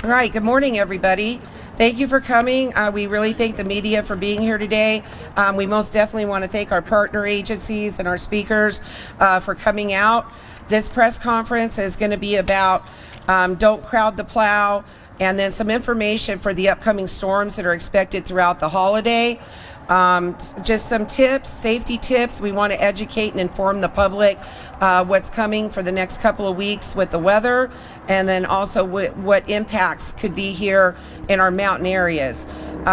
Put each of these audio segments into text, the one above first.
All right, good morning, everybody. Thank you for coming. We really thank the media for being here today. We most definitely want to thank our partner agencies and our speakers for coming out. This press conference is going to be about don't crowd the plow, and then some information for the upcoming storms that are expected throughout the holiday. Just some tips, safety tips. We want to educate and inform the public what's coming for the next couple of weeks with the weather, and then also what impacts could be here in our mountain areas.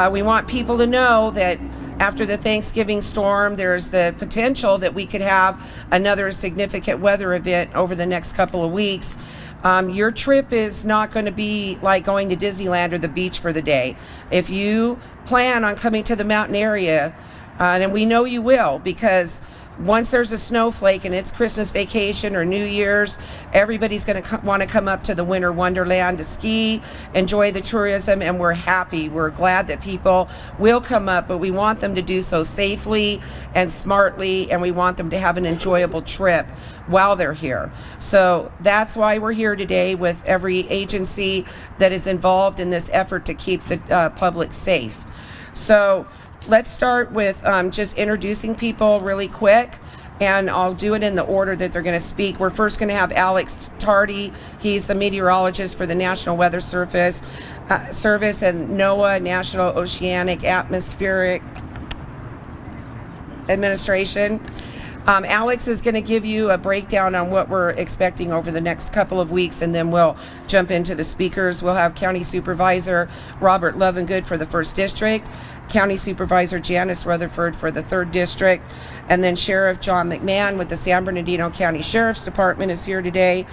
We want people to know that after the Thanksgiving storm, there's the potential that we could have another significant weather event over the next couple of weeks. Your trip is not going to be like going to Disneyland or the beach for the day. If you plan on coming to the mountain area, and we know you will, because once there's a snowflake and it's Christmas vacation or New Year's, everybody's going to want to come up to the winter wonderland to ski, enjoy the tourism, and we're happy. We're glad that people will come up, but we want them to do so safely and smartly, and we want them to have an enjoyable trip while they're here. So that's why we're here today with every agency that is involved in this effort to keep the public safe. So let's start with just introducing people really quick, and I'll do it in the order that they're going to speak. We're first going to have Alex Tardy. He's the meteorologist for the National Weather Service and NOAA, National Oceanic Atmospheric Administration. Alex is going to give you a breakdown on what we're expecting over the next couple of weeks, and then we'll jump into the speakers. We'll have County Supervisor Robert Lovingood for the 1st District, County Supervisor Janice Rutherford for the 3rd District, and then Sheriff John McMahon with the San Bernardino County Sheriff's Department is here today.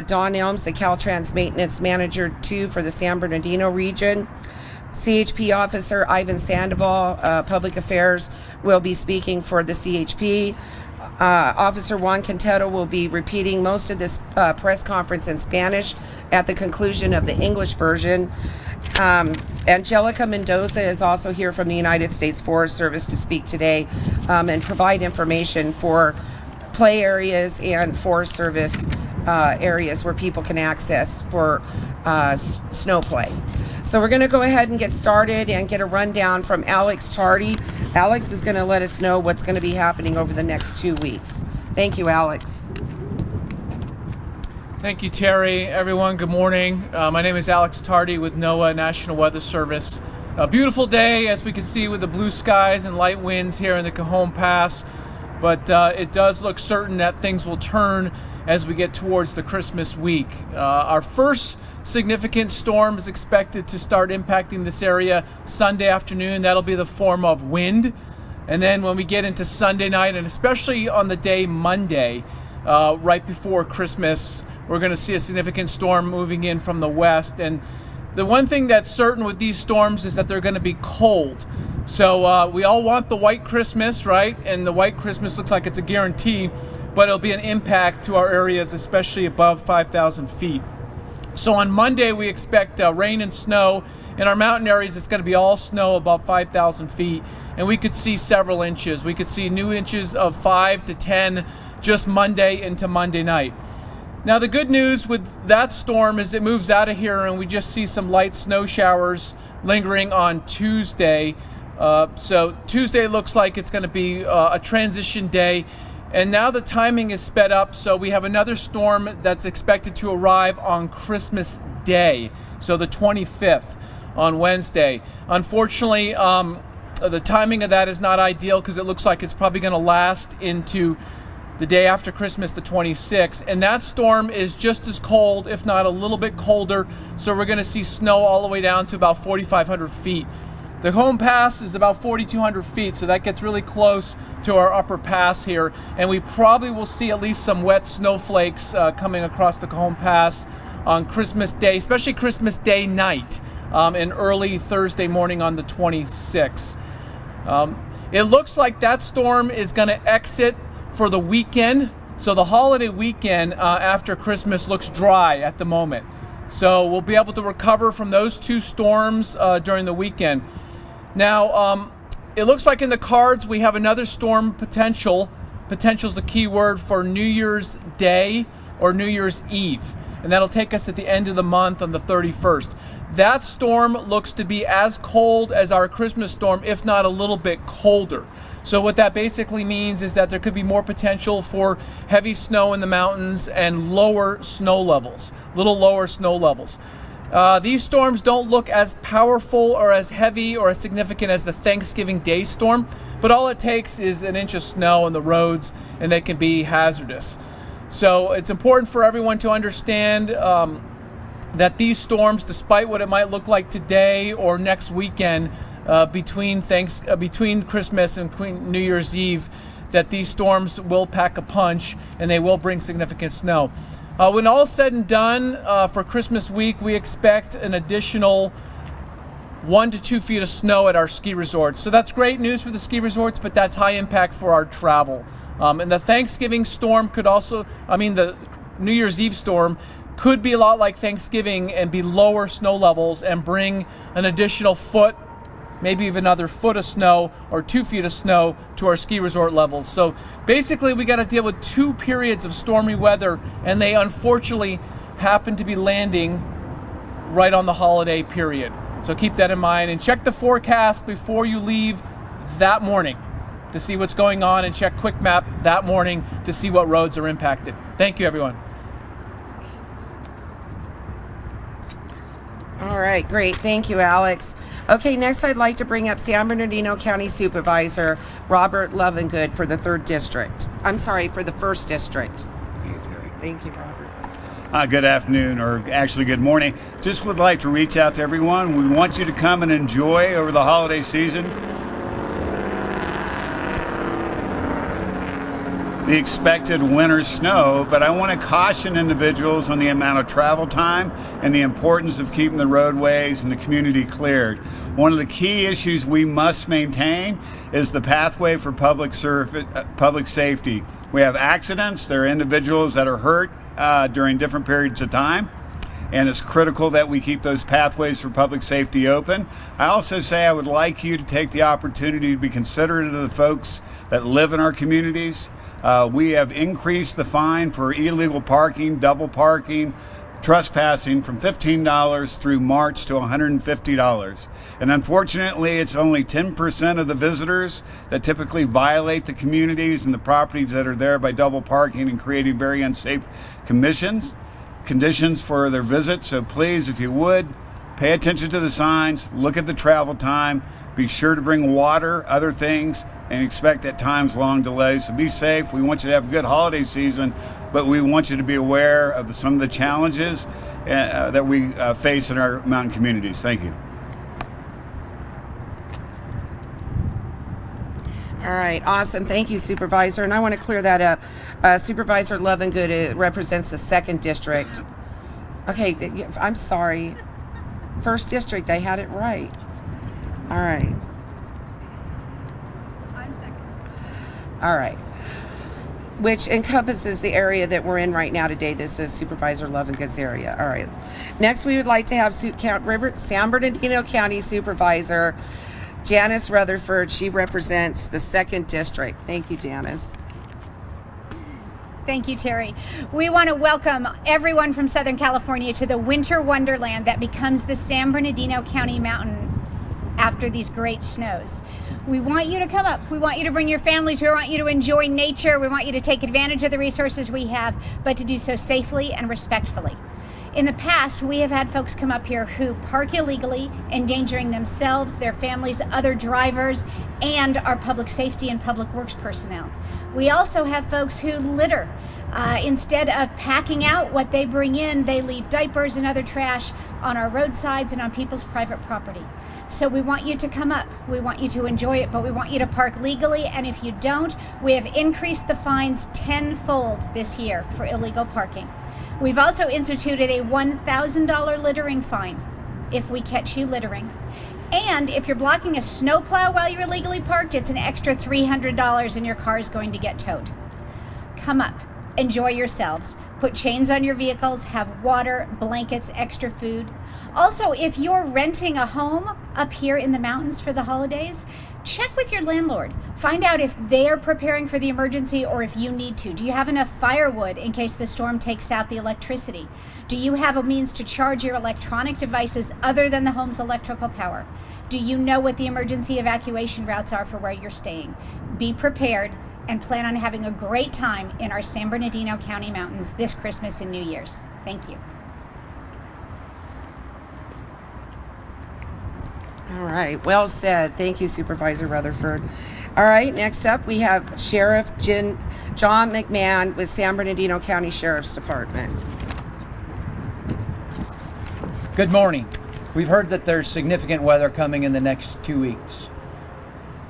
Don Elms, the Caltrans Maintenance Manager 2 for the San Bernardino region. CHP Officer Ivan Sandoval, Public Affairs, will be speaking for the CHP. Officer Juan Quintero will be repeating most of this press conference in Spanish at the conclusion of the English version. Angelica Mendoza is also here from the United States Forest Service to speak today and provide information for play areas and Forest Service areas where people can access for snow play. So we're going to go ahead and get started and get a rundown from Alex Tardy. Alex is going to let us know what's going to be happening over the next 2 weeks. Thank you, Alex. Thank you, Terry. Everyone, good morning. My name is Alex Tardy with NOAA, National Weather Service. A beautiful day, as we can see, with the blue skies and light winds here in the Cajon Pass, but it does look certain that things will turn as we get towards the Christmas week. Our first significant storm is expected to start impacting this area Sunday afternoon. That'll be the form of wind. And then when we get into Sunday night, and especially on the day Monday, right before Christmas, we're going to see a significant storm moving in from the west. And the one thing that's certain with these storms is that they're going to be cold. So we all want the white Christmas, right? And the white Christmas looks like it's a guarantee, but it'll be an impact to our areas, especially above 5,000 feet. So on Monday, we expect rain and snow. In our mountain areas, it's going to be all snow above 5,000 feet, and we could see several inches. We could see new inches of 5 to 10 just Monday into Monday night. Now, the good news with that storm is it moves out of here, and we just see some light snow showers lingering on Tuesday. So Tuesday looks like it's going to be a transition day. And now the timing is sped up, so we have another storm that's expected to arrive on Christmas Day, so the 25th on Wednesday. Unfortunately, the timing of that is not ideal because it looks like it's probably going to last into the day after Christmas, the 26th. And that storm is just as cold, if not a little bit colder, so we're going to see snow all the way down to about 4,500 feet. The home pass is about 4,200 feet, so that gets really close to our upper pass here, and we probably will see at least some wet snowflakes coming across the Cajon Pass on Christmas Day, especially Christmas Day night and early Thursday morning on the 26th. It looks like that storm is going to exit for the weekend, so the holiday weekend after Christmas looks dry at the moment. So we'll be able to recover from those two storms during the weekend. Now, it looks like in the cards we have another storm potential. Potential is the key word for New Year's Day or New Year's Eve. and that'll take us at the end of the month on the 31st. That storm looks to be as cold as our Christmas storm, if not a little bit colder. So what that basically means is that there could be more potential for heavy snow in the mountains and lower snow levels, little lower snow levels. These storms don't look as powerful or as heavy or as significant as the Thanksgiving Day storm, but all it takes is an inch of snow on the roads and they can be hazardous. So it's important for everyone to understand that these storms, despite what it might look like today or next weekend, between Christmas and New Year's Eve, that these storms will pack a punch and they will bring significant snow. When all said and done, for Christmas week, we expect an additional 1 to 2 feet of snow at our ski resorts. So that's great news for the ski resorts, but that's high impact for our travel. And the Thanksgiving storm could also, the New Year's Eve storm could be a lot like Thanksgiving and be lower snow levels and bring an additional foot, maybe even another foot of snow or 2 feet of snow to our ski resort levels. So basically we got to deal with 2 periods of stormy weather, and they unfortunately happen to be landing right on the holiday period. So keep that in mind and check the forecast before you leave that morning to see what's going on, and check Quick Map that morning to see what roads are impacted. Thank you, everyone. All right, great. Thank you, Alex. Okay, next I'd like to bring up San Bernardino County Supervisor Robert Lovingood for the 3rd District. I'm sorry, for the 1st District. Thank you, Robert. Good afternoon, or actually good morning. Just would like to reach out to everyone. We want you to come and enjoy over the holiday season the expected winter snow, but I want to caution individuals on the amount of travel time and the importance of keeping the roadways and the community cleared. One of the key issues we must maintain is the pathway for public safety. We have accidents, there are individuals that are hurt during different periods of time, and it's critical that we keep those pathways for public safety open. I also say I would like you to take the opportunity to be considerate of the folks that live in our communities. We have increased the fine for illegal parking, double parking, trespassing from $15 through March to $150. And unfortunately, it's only 10% of the visitors that typically violate the communities and the properties that are there by double parking and creating very unsafe conditions for their visits. So please, if you would, pay attention to the signs, look at the travel time, be sure to bring water, other things, and expect at times long delays. So be safe. We want you to have a good holiday season, but we want you to be aware of some of the challenges that we face in our mountain communities. Thank you. All right, awesome. Thank you, Supervisor. And I want to clear that up. Supervisor Lovingood represents the 2nd District. Okay, I'm sorry. 1st District, I had it right. All right. I'm 2nd. All right. Which encompasses the area that we're in right now today. This is Supervisor Lovingood's area. All right. Next, we would like to have San Bernardino County Supervisor Janice Rutherford. She represents the 2nd District. Thank you, Janice. Thank you, Terry. We want to welcome everyone from Southern California to the winter wonderland that becomes the San Bernardino County Mountain after these great snows. We want you to come up. We want you to bring your families. We want you to enjoy nature. We want you to take advantage of the resources we have, but to do so safely and respectfully. In the past, we have had folks come up here who park illegally, endangering themselves, their families, other drivers, and our public safety and public works personnel. We also have folks who litter. Instead of packing out what they bring in, they leave diapers and other trash on our roadsides and on people's private property. So we want you to come up. We want you to enjoy it, but we want you to park legally. And if you don't, we have increased the fines tenfold this year for illegal parking. We've also instituted a $1,000 littering fine if we catch you littering. And if you're blocking a snowplow while you're illegally parked, it's an extra $300 and your car is going to get towed. Come up, enjoy yourselves, Put chains on your vehicles, have water, blankets, extra food. Also, if you're renting a home up here in the mountains for the holidays, check with your landlord. Find out if they're preparing for the emergency or if you need to. Do you have enough firewood in case the storm takes out the electricity? Do you have a means to charge your electronic devices other than the home's electrical power? Do you know what the emergency evacuation routes are for where you're staying? Be prepared and plan on having a great time in our San Bernardino County mountains this Christmas and New Year's. Thank you. All right, well said. Thank you, Supervisor Rutherford. All right, next up we have Sheriff John McMahon with San Bernardino County Sheriff's Department. Good morning. We've heard that there's significant weather coming in the next 2 weeks.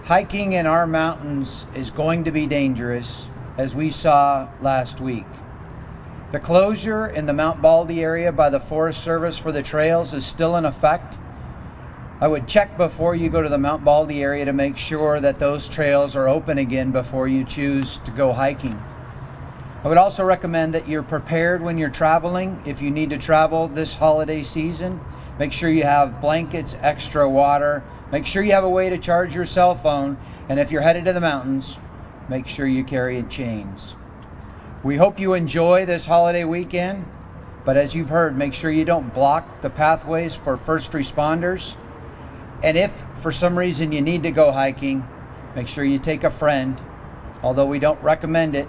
Hiking in our mountains is going to be dangerous, as we saw last week. The closure in the Mount Baldy area by the Forest Service for the trails is still in effect. I would check before you go to the Mount Baldy area to make sure that those trails are open again before you choose to go hiking. I would also recommend that you're prepared when you're traveling. If you need to travel this holiday season, make sure you have blankets, extra water. Make sure you have a way to charge your cell phone. And if you're headed to the mountains, make sure you carry chains. We hope you enjoy this holiday weekend. But as you've heard, make sure you don't block the pathways for first responders. And if for some reason you need to go hiking, make sure you take a friend. Although we don't recommend it,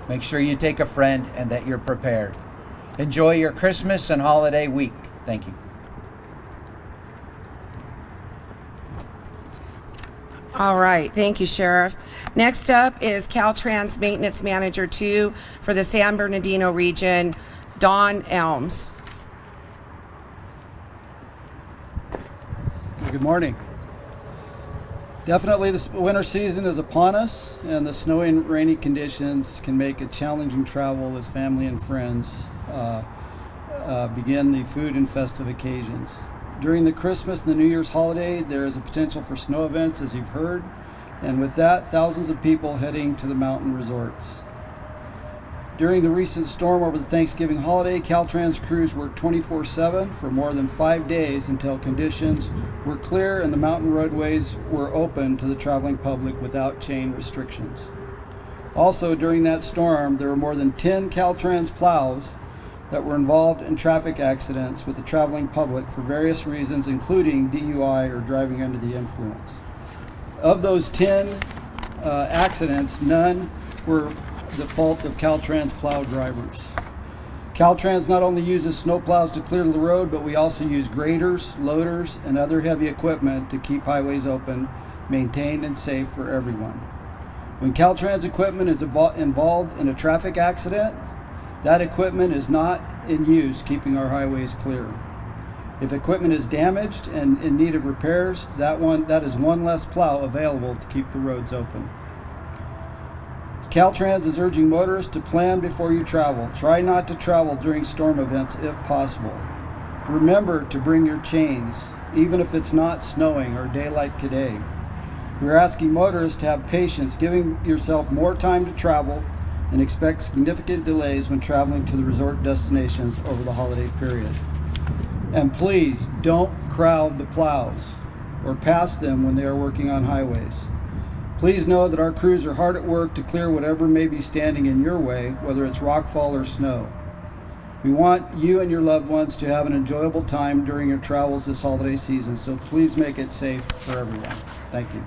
make sure you take a friend and that you're prepared. Enjoy your Christmas and holiday week. Thank you. All right, thank you, Sheriff. Next up is Caltrans Maintenance Manager 2 for the San Bernardino region, Don Elms. Good morning. Definitely the winter season is upon us, and the snowy and rainy conditions can make it challenging travel as family and friends begin the food and festive occasions. During the Christmas and the New Year's holiday, there is a potential for snow events, as you've heard, and with that, thousands of people heading to the mountain resorts. During the recent storm over the Thanksgiving holiday, Caltrans crews worked 24/7 for more than 5 days until conditions were clear and the mountain roadways were open to the traveling public without chain restrictions. Also, during that storm, there were more than 10 Caltrans plows that were involved in traffic accidents with the traveling public for various reasons, including DUI or driving under the influence. Of those 10 accidents, none were the fault of Caltrans plow drivers. Caltrans not only uses snow plows to clear the road, but we also use graders, loaders, and other heavy equipment to keep highways open, maintained, and safe for everyone. When Caltrans equipment is involved in a traffic accident, that equipment is not in use keeping our highways clear. If equipment is damaged and in need of repairs, that is one less plow available to keep the roads open. Caltrans is urging motorists to plan before you travel. Try not to travel during storm events if possible. Remember to bring your chains, even if it's not snowing or daylight today. We're asking motorists to have patience, giving yourself more time to travel, and expect significant delays when traveling to the resort destinations over the holiday period. And please don't crowd the plows or pass them when they are working on highways. Please know that our crews are hard at work to clear whatever may be standing in your way, whether it's rockfall or snow. We want you and your loved ones to have an enjoyable time during your travels this holiday season, so please make it safe for everyone. Thank you.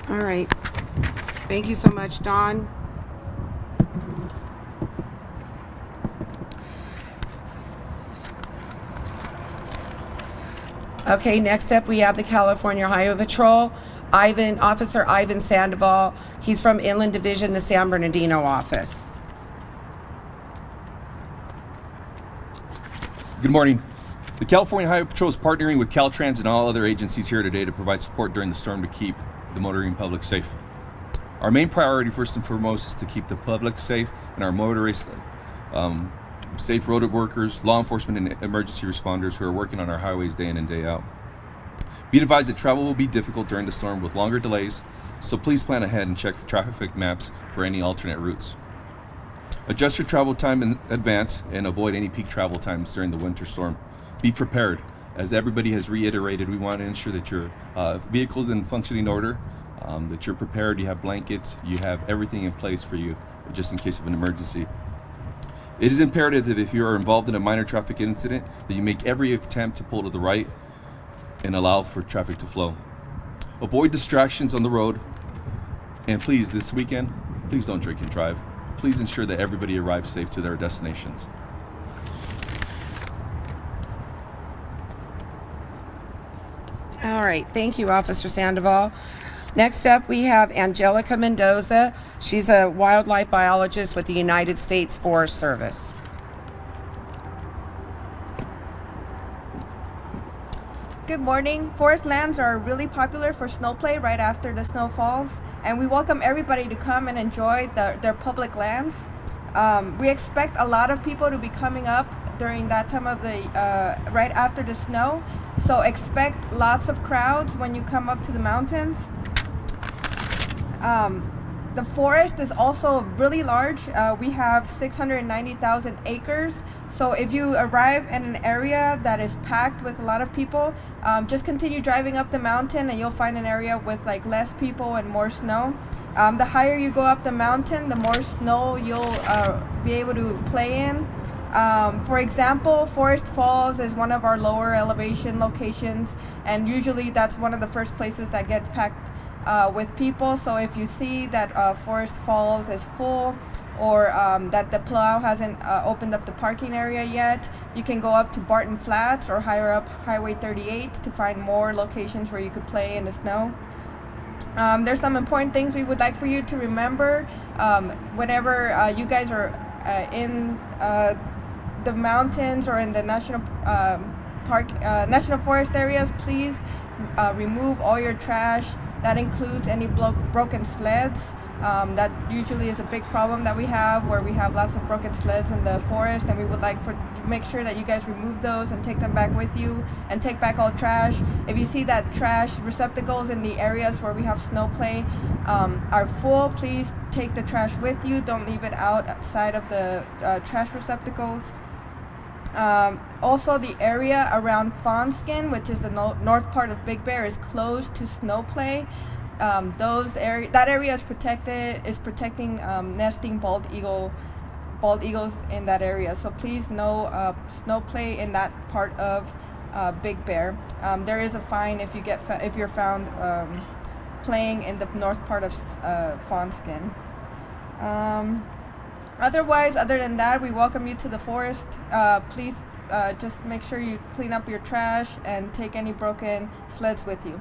All right. Thank you so much, Don. Okay, next up we have the California Highway Patrol, Officer Ivan Sandoval. He's from Inland Division, the San Bernardino office. Good morning. The California Highway Patrol is partnering with Caltrans and all other agencies here today to provide support during the storm to keep the motoring public safe. Our main priority, first and foremost, is to keep the public safe and our motorists safe, road workers, law enforcement, and emergency responders who are working on our highways day in and day out. Be advised that travel will be difficult during the storm with longer delays so please plan ahead and check traffic maps for any alternate routes. Adjust your travel time in advance and avoid any peak travel times during the winter storm. Be prepared. As everybody has reiterated, we want to ensure that your vehicle's in functioning order, that you're prepared, you have blankets, you have everything in place for you just in case of an emergency. It is imperative that if you are involved in a minor traffic incident, that you make every attempt to pull to the right and allow for traffic to flow. Avoid distractions on the road, and please, this weekend, please don't drink and drive. Please ensure that everybody arrives safe to their destinations. All right, thank you, Officer Sandoval. Next up, we have Angelica Mendoza. She's a wildlife biologist with the United States Forest Service. Good morning. Forest lands are really popular for snow play right after the snow falls, and we welcome everybody to come and enjoy their public lands. We expect a lot of people to be coming up during that time of the right after the snow, so expect lots of crowds when you come up to the mountains. The forest is also really large. We have 690,000 acres. So if you arrive in an area that is packed with a lot of people, just continue driving up the mountain and you'll find an area with like less people and more snow. The higher you go up the mountain, the more snow you'll be able to play in. For example, Forest Falls is one of our lower elevation locations, and usually that's one of the first places that get packed with people. So if you see that Forest Falls is full, or that the Plow hasn't opened up the parking area yet, you can go up to Barton Flats or higher up Highway 38 to find more locations where you could play in the snow. There's some important things we would like for you to remember whenever you guys are in the mountains or in the national forest areas. Please remove all your trash. That includes any broken sleds. That usually is a big problem that we have, where we have lots of broken sleds in the forest, and we would like to make sure that you guys remove those and take them back with you, and take back all trash. If you see that trash receptacles in the areas where we have snow play are full, please take the trash with you. Don't leave it outside of the trash receptacles. Also, the area around Fawnskin, which is the north part of Big Bear, is closed to snow play. That area is protecting nesting bald eagles in that area. So please, no snow play in that part of Big Bear. There is a fine if you're found playing in the north part of Fawnskin. Other than that, we welcome you to the forest. Please just make sure you clean up your trash and take any broken sleds with you.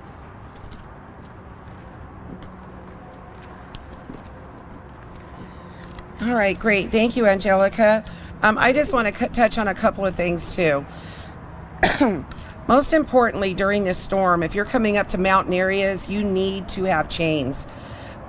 All right, great. Thank you, Angelica. I just want to touch on a couple of things, too. Most importantly, during this storm, if you're coming up to mountain areas, you need to have chains.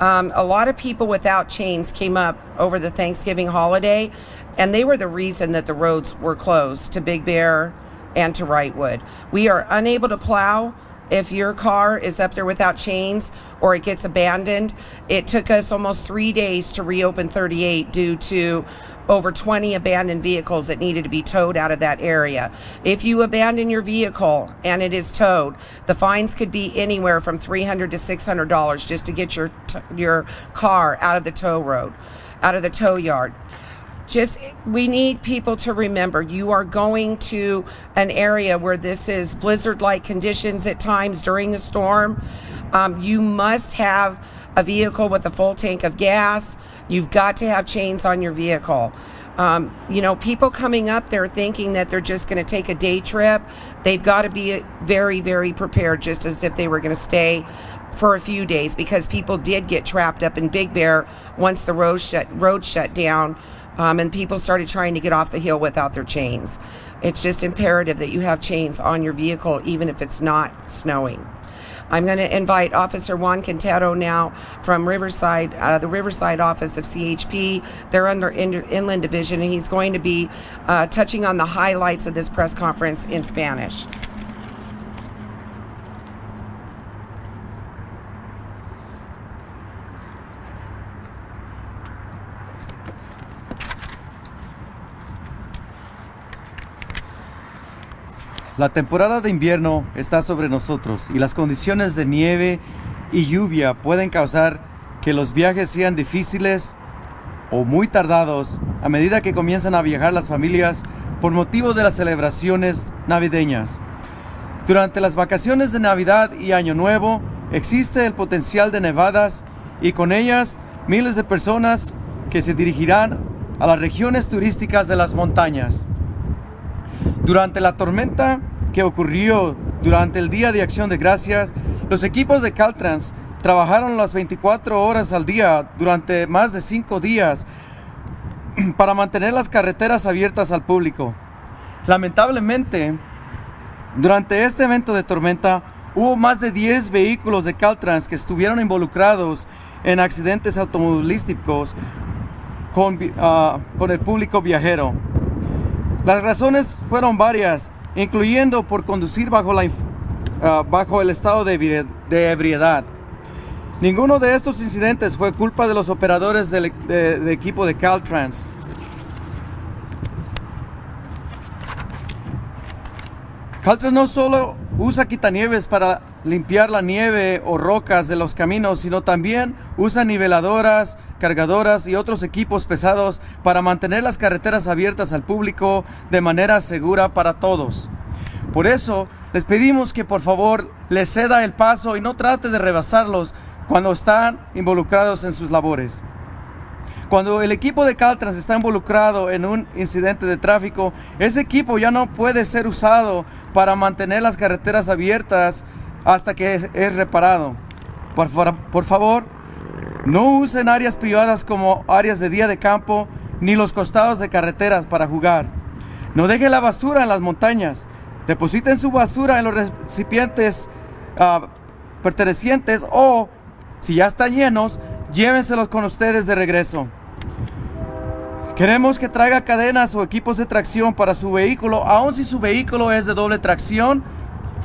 A lot of people without chains came up over the Thanksgiving holiday, and they were the reason that the roads were closed to Big Bear and to Wrightwood. We are unable to plow if your car is up there without chains or it gets abandoned. It took us almost 3 days to reopen 38 due to over 20 abandoned vehicles that needed to be towed out of that area. If you abandon your vehicle and it is towed, the fines could be anywhere from $300 to $600 just to get your car out of the tow yard. We need people to remember, you are going to an area where this is blizzard-like conditions at times during a storm. You must have a vehicle with a full tank of gas. You've got to have chains on your vehicle. People coming up there thinking that they're just going to take a day trip, they've got to be very, very prepared, just as if they were going to stay for a few days, because people did get trapped up in Big Bear once the road shut down. And people started trying to get off the hill without their chains. It's just imperative that you have chains on your vehicle, even if it's not snowing. I'm going to invite Officer Juan Quintero now from Riverside, the Riverside office of CHP. They're under Inland Division, and he's going to be touching on the highlights of this press conference in Spanish. La temporada de invierno está sobre nosotros y las condiciones de nieve y lluvia pueden causar que los viajes sean difíciles o muy tardados a medida que comienzan a viajar las familias por motivo de las celebraciones navideñas. Durante las vacaciones de Navidad y Año Nuevo existe el potencial de nevadas y con ellas miles de personas que se dirigirán a las regiones turísticas de las montañas. Durante la tormenta que ocurrió durante el Día de Acción de Gracias, los equipos de Caltrans trabajaron las 24 horas al día durante más de 5 días para mantener las carreteras abiertas al público. Lamentablemente, durante este evento de tormenta, hubo más de 10 vehículos de Caltrans que estuvieron involucrados en accidentes automovilísticos con el público viajero. Las razones fueron varias, incluyendo por conducir bajo el estado de ebriedad. Ninguno de estos incidentes fue culpa de los operadores del equipo de Caltrans. Caltrans no solo usa quitanieves para limpiar la nieve o rocas de los caminos, sino también usa niveladoras, cargadoras y otros equipos pesados para mantener las carreteras abiertas al público de manera segura para todos. Por eso, les pedimos que por favor les ceda el paso y no trate de rebasarlos cuando están involucrados en sus labores. Cuando el equipo de Caltrans está involucrado en un incidente de tráfico, ese equipo ya no puede ser usado para mantener las carreteras abiertas hasta que es reparado. Por favor, no usen áreas privadas como áreas de día de campo ni los costados de carreteras para jugar. No dejen la basura en las montañas. Depositen su basura en los recipientes pertenecientes o, si ya están llenos, llévenselos con ustedes de regreso. Queremos que traiga cadenas o equipos de tracción para su vehículo, aun si su vehículo es de doble tracción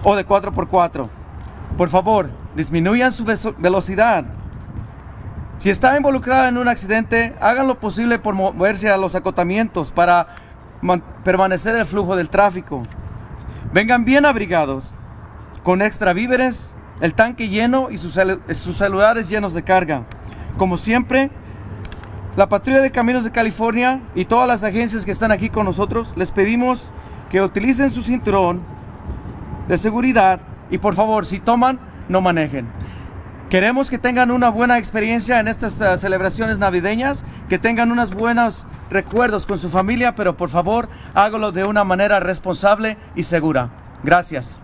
o de 4x4. Por favor, disminuyan su velocidad. Si está involucrado en un accidente, hagan lo posible por moverse a los acotamientos para permanecer el flujo del tráfico. Vengan bien abrigados, con extra víveres, el tanque lleno y sus celulares llenos de carga. Como siempre, la Patrulla de Caminos de California y todas las agencias que están aquí con nosotros, les pedimos que utilicen su cinturón de seguridad y por favor, si toman, no manejen. Queremos que tengan una buena experiencia en estas celebraciones navideñas, que tengan unos buenos recuerdos con su familia, pero por favor, hágalo de una manera responsable y segura. Gracias.